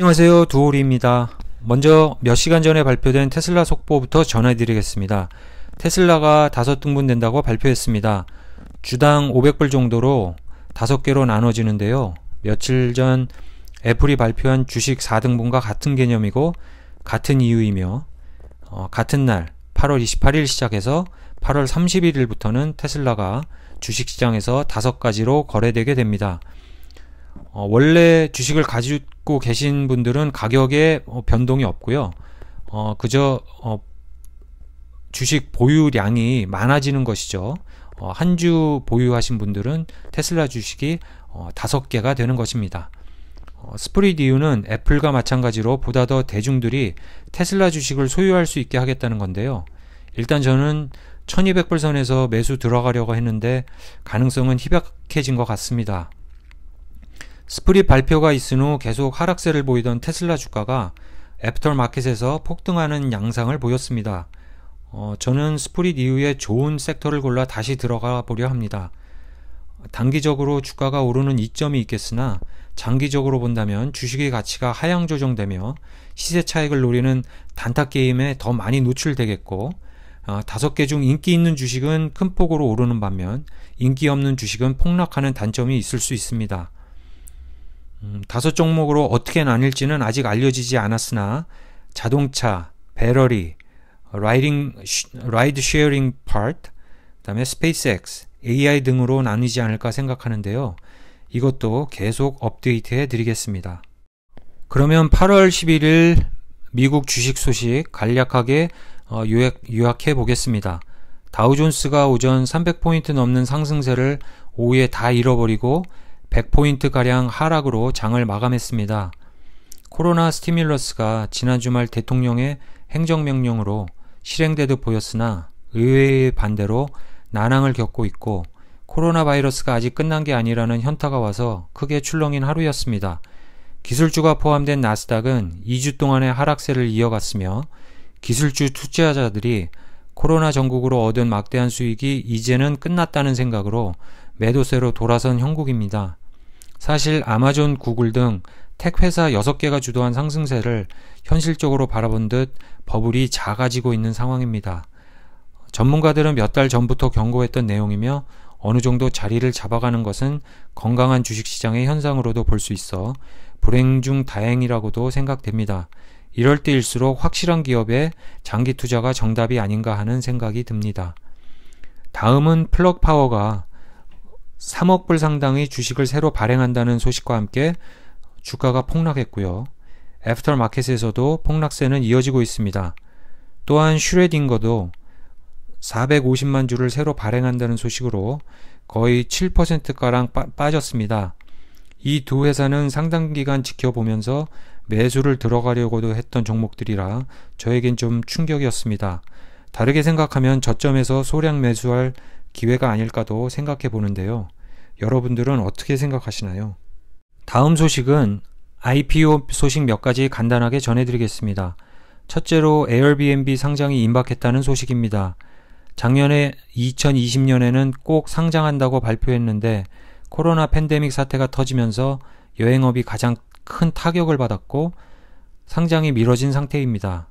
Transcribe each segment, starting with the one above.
안녕하세요, 두오리입니다. 먼저 몇 시간 전에 발표된 테슬라 속보부터 전해드리겠습니다. 테슬라가 5등분 된다고 발표했습니다. 주당 500불 정도로 5개로 나눠지는데요. 며칠 전 애플이 발표한 주식 4등분과 같은 개념이고 같은 이유이며 같은 날 8월 28일 시작해서 8월 31일부터는 테슬라가 주식시장에서 5가지로 거래되게 됩니다. 원래 주식을 가지고 계신 분들은 가격에 변동이 없고요. 그저 주식 보유량이 많아지는 것이죠. 한 주 보유하신 분들은 테슬라 주식이 5개가 되는 것입니다. 스프릿 이유는 애플과 마찬가지로 보다 더 대중들이 테슬라 주식을 소유할 수 있게 하겠다는 건데요. 일단 저는 1200불 선에서 매수 들어가려고 했는데 가능성은 희박해진 것 같습니다. 스프릿 발표가 있은 후 계속 하락세를 보이던 테슬라 주가가 애프터마켓에서 폭등하는 양상을 보였습니다. 저는 스프릿 이후에 좋은 섹터를 골라 다시 들어가 보려 합니다. 단기적으로 주가가 오르는 이점이 있겠으나 장기적으로 본다면 주식의 가치가 하향 조정되며 시세 차익을 노리는 단타 게임에 더 많이 노출되겠고 5개 중 인기 있는 주식은 큰 폭으로 오르는 반면 인기 없는 주식은 폭락하는 단점이 있을 수 있습니다. 5종목으로 어떻게 나뉠지는 아직 알려지지 않았으나 자동차, 배터리, 라이드 쉐어링 파트, 그 다음에 스페이스X, AI 등으로 나뉘지 않을까 생각하는데요. 이것도 계속 업데이트해 드리겠습니다. 그러면 8월 11일 미국 주식 소식 간략하게 요약해 보겠습니다. 다우존스가 오전 300포인트 넘는 상승세를 오후에 다 잃어버리고 100포인트가량 하락으로 장을 마감했습니다. 코로나 스티뮬러스가 지난 주말 대통령의 행정명령으로 실행되듯 보였으나 의회의 반대로 난항을 겪고 있고 코로나 바이러스가 아직 끝난 게 아니라는 현타가 와서 크게 출렁인 하루였습니다. 기술주가 포함된 나스닥은 2주 동안의 하락세를 이어갔으며 기술주 투자자들이 코로나 전국으로 얻은 막대한 수익이 이제는 끝났다는 생각으로 매도세로 돌아선 형국입니다. 사실 아마존, 구글 등 텍 회사 6개가 주도한 상승세를 현실적으로 바라본 듯 버블이 작아지고 있는 상황입니다. 전문가들은 몇 달 전부터 경고했던 내용이며 어느 정도 자리를 잡아가는 것은 건강한 주식시장의 현상으로도 볼 수 있어 불행 중 다행이라고도 생각됩니다. 이럴 때일수록 확실한 기업에 장기 투자가 정답이 아닌가 하는 생각이 듭니다. 다음은 플럭파워가 3억 불 상당의 주식을 새로 발행한다는 소식과 함께 주가가 폭락했고요. 애프터마켓에서도 폭락세는 이어지고 있습니다. 또한 슈레딩거도 450만 주를 새로 발행한다는 소식으로 거의 7%가량 빠졌습니다. 이 두 회사는 상당 기간 지켜보면서 매수를 들어가려고도 했던 종목들이라 저에겐 좀 충격이었습니다. 다르게 생각하면 저점에서 소량 매수할 기회가 아닐까도 생각해 보는데요. 여러분들은 어떻게 생각하시나요? 다음 소식은 IPO 소식 몇 가지 간단하게 전해드리겠습니다. 첫째로 에어비앤비 상장이 임박했다는 소식입니다. 작년에 2020년에는 꼭 상장한다고 발표했는데 코로나 팬데믹 사태가 터지면서 여행업이 가장 큰 타격을 받았고 상장이 미뤄진 상태입니다.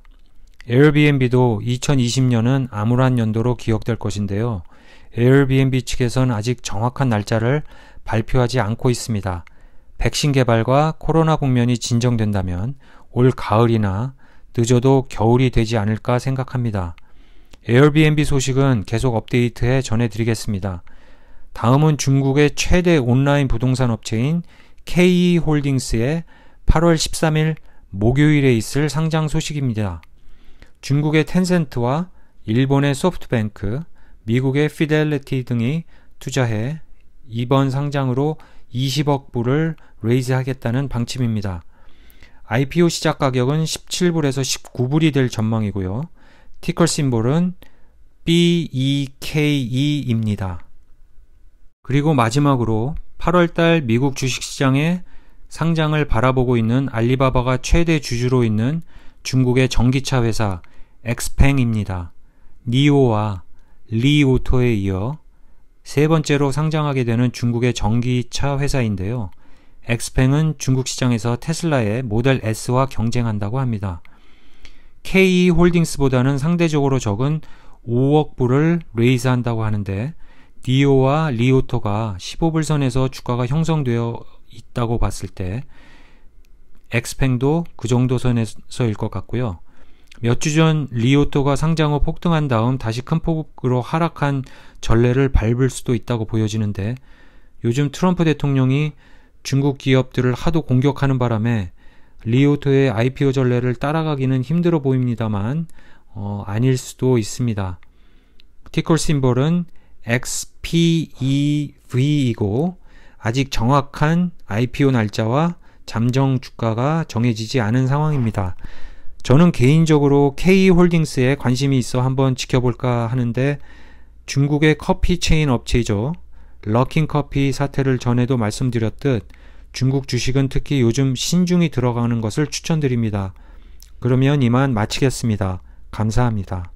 에어비앤비도 2020년은 암울한 연도로 기억될 것인데요. 에어비앤비 측에서는 아직 정확한 날짜를 발표하지 않고 있습니다. 백신 개발과 코로나 국면이 진정된다면 올 가을이나 늦어도 겨울이 되지 않을까 생각합니다. 에어비앤비 소식은 계속 업데이트해 전해드리겠습니다. 다음은 중국의 최대 온라인 부동산 업체인 KE홀딩스의 8월 13일 목요일에 있을 상장 소식입니다. 중국의 텐센트와 일본의 소프트뱅크, 미국의 피델리티 등이 투자해 이번 상장으로 20억 불을 레이즈하겠다는 방침입니다. IPO 시작 가격은 17불에서 19불이 될 전망이고요. 티커 심볼은 BEKE입니다. 그리고 마지막으로 8월달 미국 주식시장의 상장을 바라보고 있는 알리바바가 최대 주주로 있는 중국의 전기차 회사 엑스팽입니다. 니오와 리오토에 이어 세 번째로 상장하게 되는 중국의 전기차 회사인데요. 엑스팽은 중국 시장에서 테슬라의 모델 S와 경쟁한다고 합니다. KE홀딩스보다는 상대적으로 적은 5억 불을 레이즈한다고 하는데 니오와 리오토가 15불 선에서 주가가 형성되어 있다고 봤을 때 엑스팽도 그 정도 선에서일 것 같고요. 몇 주 전 리오토가 상장 후 폭등한 다음 다시 큰 폭으로 하락한 전례를 밟을 수도 있다고 보여지는데 요즘 트럼프 대통령이 중국 기업들을 하도 공격하는 바람에 리오토의 IPO 전례를 따라가기는 힘들어 보입니다만 아닐 수도 있습니다. 티cker 심볼은 XPEV이고 아직 정확한 IPO 날짜와 잠정 주가가 정해지지 않은 상황입니다. 저는 개인적으로 KE홀딩스에 관심이 있어 한번 지켜볼까 하는데 중국의 커피 체인 업체이죠. 러킨커피 사태를 전에도 말씀드렸듯 중국 주식은 특히 요즘 신중히 들어가는 것을 추천드립니다. 그러면 이만 마치겠습니다. 감사합니다.